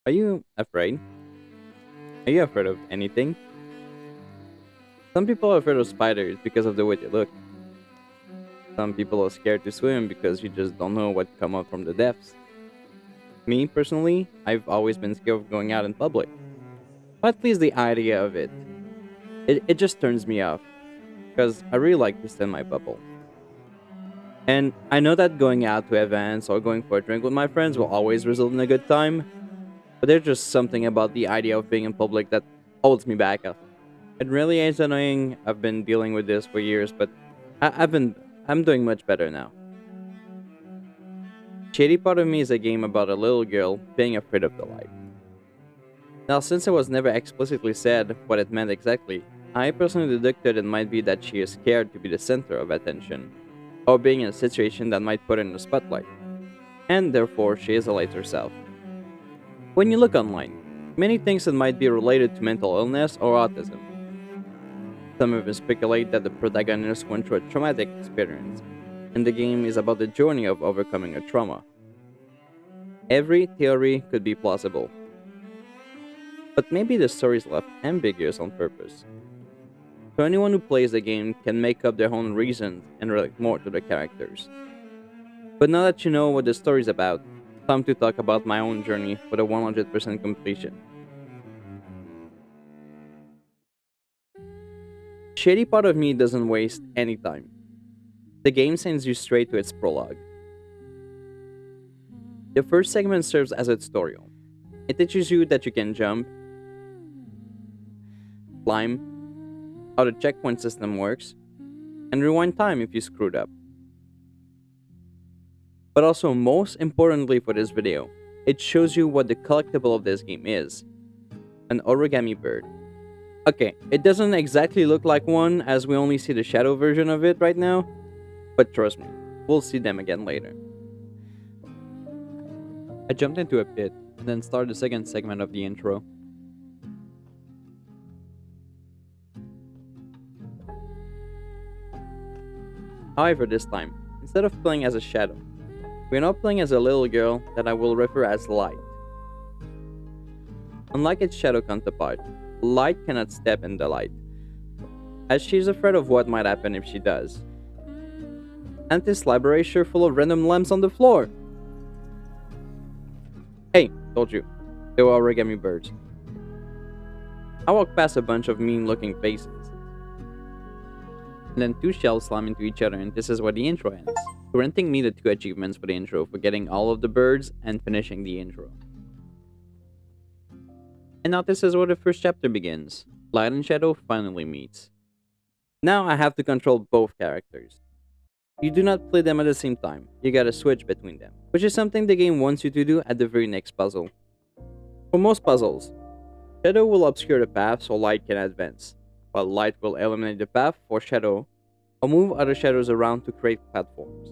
Are you afraid? Are you afraid of anything? Some people are afraid of spiders because of the way they look. Some people are scared to swim because you just don't know what come out from the depths. Me, personally, I've always been scared of going out in public. At least the idea of it. It just turns me off, because I really like to stay in my bubble. And I know that going out to events or going for a drink with my friends will always result in a good time, but there's just something about the idea of being in public that holds me back. It really is annoying. I've been dealing with this for years, but I'm doing much better now. Shady Part of Me is a game about a little girl being afraid of the light. Now, since it was never explicitly said what it meant exactly, I personally deducted it might be that she is scared to be the center of attention, or being in a situation that might put her in the spotlight, and therefore she isolates herself. When you look online, many things that might be related to mental illness or autism. Some even speculate that the protagonist went through a traumatic experience, and the game is about the journey of overcoming a trauma. Every theory could be plausible, but maybe the story is left ambiguous on purpose. So anyone who plays the game can make up their own reasons and relate more to the characters. But now that you know what the story is about, time to talk about my own journey for the 100% completion. Shady Part of Me doesn't waste any time. The game sends you straight to its prologue. The first segment serves as a tutorial. It teaches you that you can jump, climb, how the checkpoint system works, and rewind time if you screwed up. But also, most importantly for this video, it shows you what the collectible of this game is: an origami bird. Okay, it doesn't exactly look like one as we only see the shadow version of it right now, but trust me, we'll see them again later. I jumped into a pit and then started the second segment of the intro. However, this time, instead of playing as a shadow, we are now playing as a little girl that I will refer as Light. Unlike its shadow counterpart, Light cannot step in the light, as she is afraid of what might happen if she does. And this library is sure full of random lamps on the floor. Hey, told you, they were origami birds. I walked past a bunch of mean-looking faces, and then two shells slam into each other, and this is where the intro ends, granting me the 2 achievements for the intro for getting all of the birds and finishing the intro. And now this is where the first chapter begins. Light and Shadow finally meets. Now I have to control both characters. You do not play them at the same time, you gotta switch between them, which is something the game wants you to do at the very next puzzle. For most puzzles, Shadow will obscure the path so Light can advance, while Light will eliminate the path for Shadow or move other shadows around to create platforms.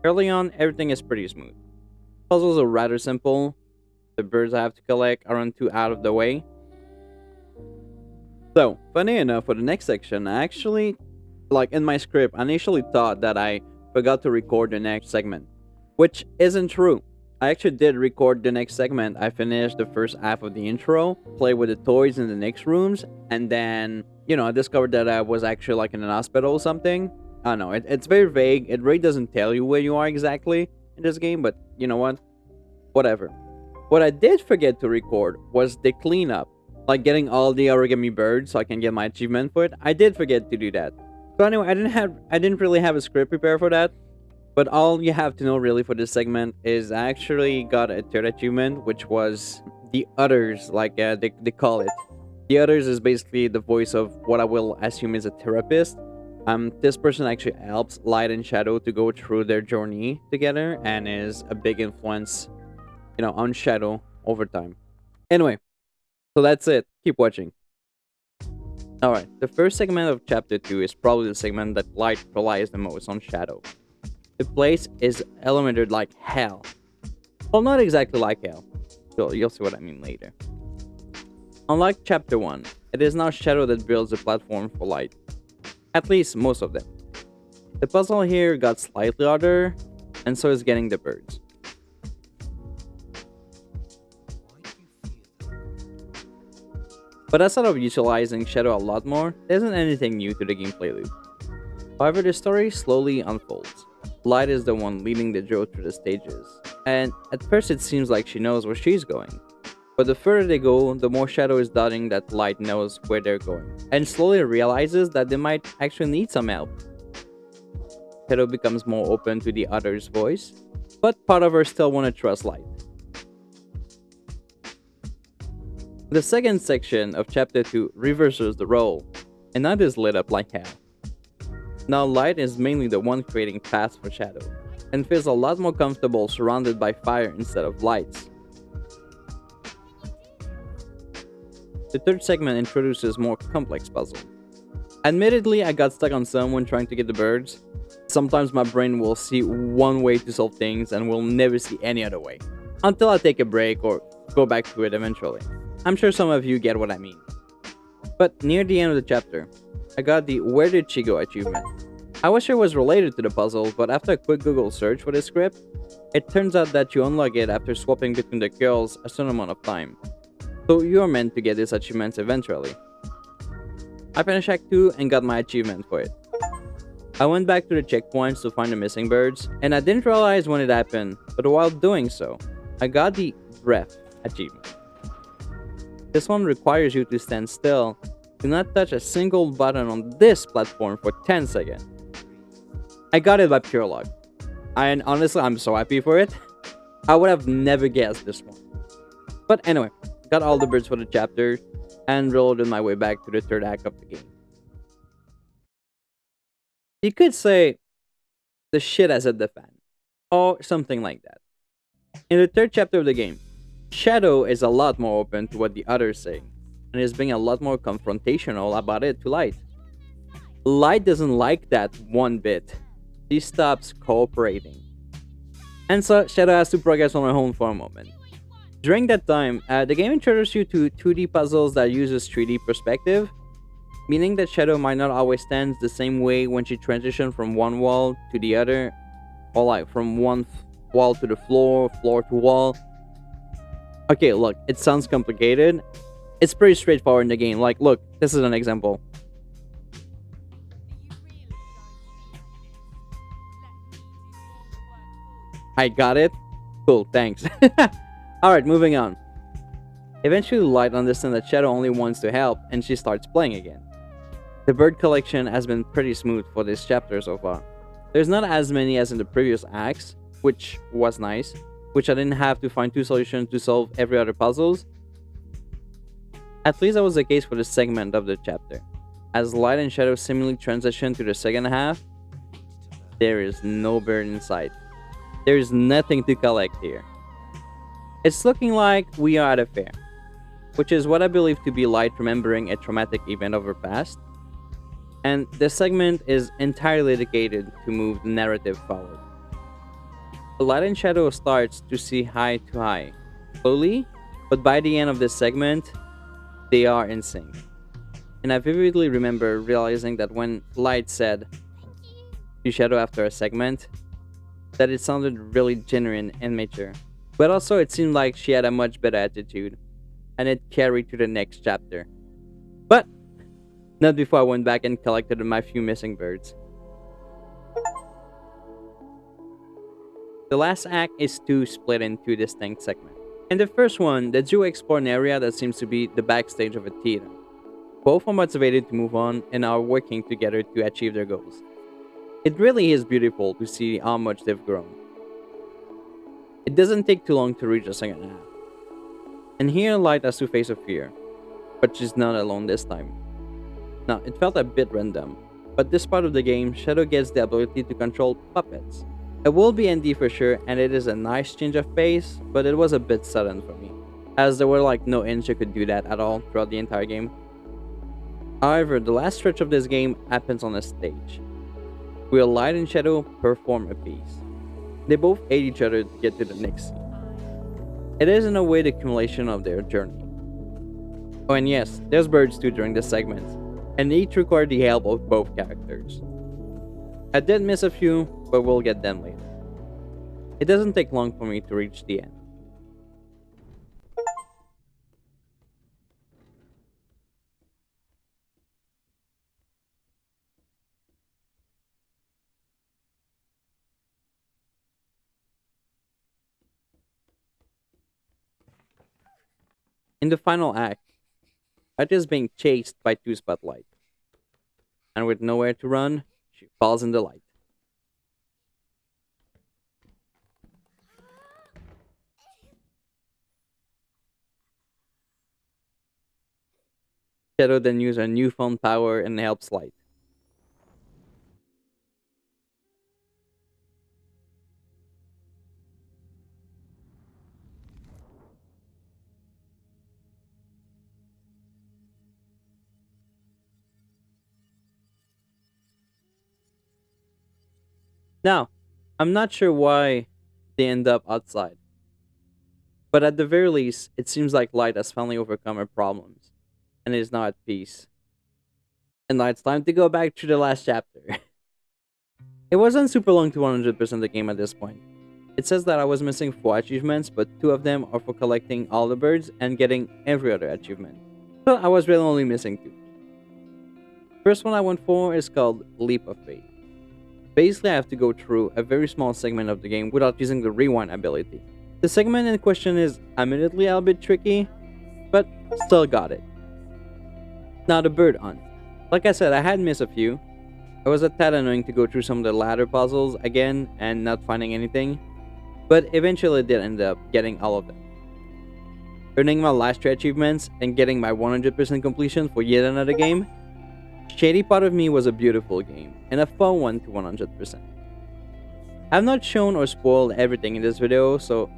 Early on, everything is pretty smooth. Puzzles are rather simple. The birds I have to collect aren't too out of the way. So, funny enough, for the next section, I actually, in my script, I initially thought that I forgot to record the next segment, which isn't true. I actually did record the next segment. I finished the first half of the intro, played with the toys in the next rooms, and then, I discovered that I was actually in an hospital or something. I don't know, it's very vague. It really doesn't tell you where you are exactly in this game, but you know what? Whatever. What I did forget to record was the cleanup, getting all the origami birds so I can get my achievement for it. I did forget to do that. So anyway, I didn't really have a script prepared for that. But all you have to know really for this segment is I actually got a third achievement, which was the others, they call it. The others is basically the voice of what I will assume is a therapist. This person actually helps Light and Shadow to go through their journey together and is a big influence, on Shadow over time. Anyway, so that's it. Keep watching. Alright, the first segment of chapter 2 is probably the segment that Light relies the most on Shadow. The place is elemented like hell. Well, not exactly like hell. You'll see what I mean later. Unlike chapter 1, it is now Shadow that builds the platform for Light. At least most of them. The puzzle here got slightly harder, and so is getting the birds. But outside of utilizing Shadow a lot more, there isn't anything new to the gameplay loop. However, the story slowly unfolds. Light is the one leading the duo through the stages, and at first it seems like she knows where she's going. But the further they go, the more Shadow is doubting that Light knows where they're going, and slowly realizes that they might actually need some help. Shadow becomes more open to the other's voice, but part of her still wants to trust Light. The second section of Chapter 2 reverses the role, and that is lit up like hell. Now Light is mainly the one creating paths for Shadow, and feels a lot more comfortable surrounded by fire instead of lights. The third segment introduces more complex puzzles. Admittedly, I got stuck on some when trying to get the birds. Sometimes my brain will see one way to solve things and will never see any other way, until I take a break or go back to it eventually. I'm sure some of you get what I mean. But near the end of the chapter, I got the Where Did She Go achievement. I wish it was related to the puzzle, but after a quick Google search for the script, it turns out that you unlock it after swapping between the girls a certain amount of time. So you're meant to get these achievements eventually. I finished Act 2 and got my achievement for it. I went back to the checkpoints to find the missing birds, and I didn't realize when it happened, but while doing so, I got the Breath achievement. This one requires you to stand still, do not touch a single button on this platform for 10 seconds. I got it by pure luck, and honestly I'm so happy for it. I would have never guessed this one. But anyway, got all the birds for the chapter, and reloaded my way back to the third act of the game. You could say the shit has hit the fan, or something like that. In the third chapter of the game, Shadow is a lot more open to what the others say, and is being a lot more confrontational about it to Light. Light doesn't like that one bit. She stops cooperating. And so Shadow has to progress on her own for a moment. During that time, the game introduces you to 2D puzzles that uses 3D perspective, meaning that Shadow might not always stand the same way when she transitions from one wall to the other, or like from one wall to the floor, floor to wall. Okay, look, it sounds complicated. It's pretty straightforward in the game. Like, look, this is an example. I got it? Cool, thanks. Alright, moving on. Eventually, Light understands that Shadow only wants to help, and she starts playing again. The bird collection has been pretty smooth for this chapter so far. There's not as many as in the previous acts, which was nice, which I didn't have to find 2 solutions to solve every other puzzles. At least that was the case for this segment of the chapter. As Light and Shadow seemingly transition to the second half, there is no bird in sight. There is nothing to collect here. It's looking like we are at a fair, which is what I believe to be Light remembering a traumatic event of her past. And this segment is entirely dedicated to move the narrative forward. Light and Shadow starts to see eye to eye, slowly, but by the end of this segment, they are in sync. And I vividly remember realizing that when Light said to Shadow after a segment, that it sounded really genuine and mature. But also it seemed like she had a much better attitude, and it carried to the next chapter. But not before I went back and collected my few missing birds. The last act is split in 2 distinct segments. In the first one, the duo explore an area that seems to be the backstage of a theater. Both are motivated to move on and are working together to achieve their goals. It really is beautiful to see how much they've grown. It doesn't take too long to reach the second half. And here Light has to face a fear, but she's not alone this time. Now, it felt a bit random, but this part of the game, Shadow gets the ability to control puppets. It will be ND for sure, and it is a nice change of pace, but it was a bit sudden for me, as there were like no hints you could do that at all throughout the entire game. However, the last stretch of this game happens on a stage, where Light and Shadow perform a piece. They both aid each other to get to the next scene. It is in a way the accumulation of their journey. Oh, and yes, there's birds too during this segment, and each require the help of both characters. I did miss a few, but we'll get them later. It doesn't take long for me to reach the end. In the final act, Kat is being chased by two spotlights, and with nowhere to run, she falls in the light. Shadow then uses her newfound power and helps Light. Now, I'm not sure why they end up outside, but at the very least, it seems like Light has finally overcome her problems and is now at peace. And now it's time to go back to the last chapter. It wasn't super long to 100% the game at this point. It says that I was missing 4 achievements, but 2 of them are for collecting all the birds and getting every other achievement. So I was really only missing 2. First one I went for is called Leap of Faith. Basically, I have to go through a very small segment of the game without using the rewind ability. The segment in question is admittedly a bit tricky, but still got it. Now the bird hunt. Like I said, I had missed a few. It was a tad annoying to go through some of the ladder puzzles again and not finding anything, but eventually did end up getting all of them. Earning my last 3 achievements and getting my 100% completion for yet another game. Shady Part of Me was a beautiful game and a fun one to 100%. I've not shown or spoiled everything in this video, so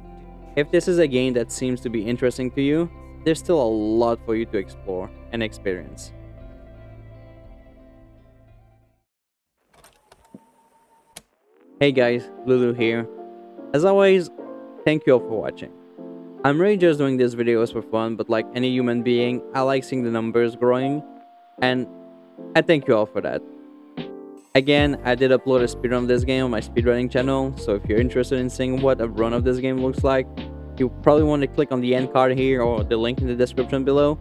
if this is a game that seems to be interesting to you, there's still a lot for you to explore and experience. Hey guys, Lulu here. As always, thank you all for watching. I'm really just doing these videos for fun, but like any human being, I like seeing the numbers growing, and I thank you all for that. Again, I did upload a speedrun of this game on my speedrunning channel, so if you're interested in seeing what a run of this game looks like, you probably want to click on the end card here or the link in the description below.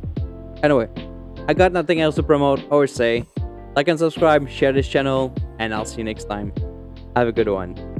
Anyway, I got nothing else to promote or say. Like and subscribe, share this channel, and I'll see you next time. Have a good one.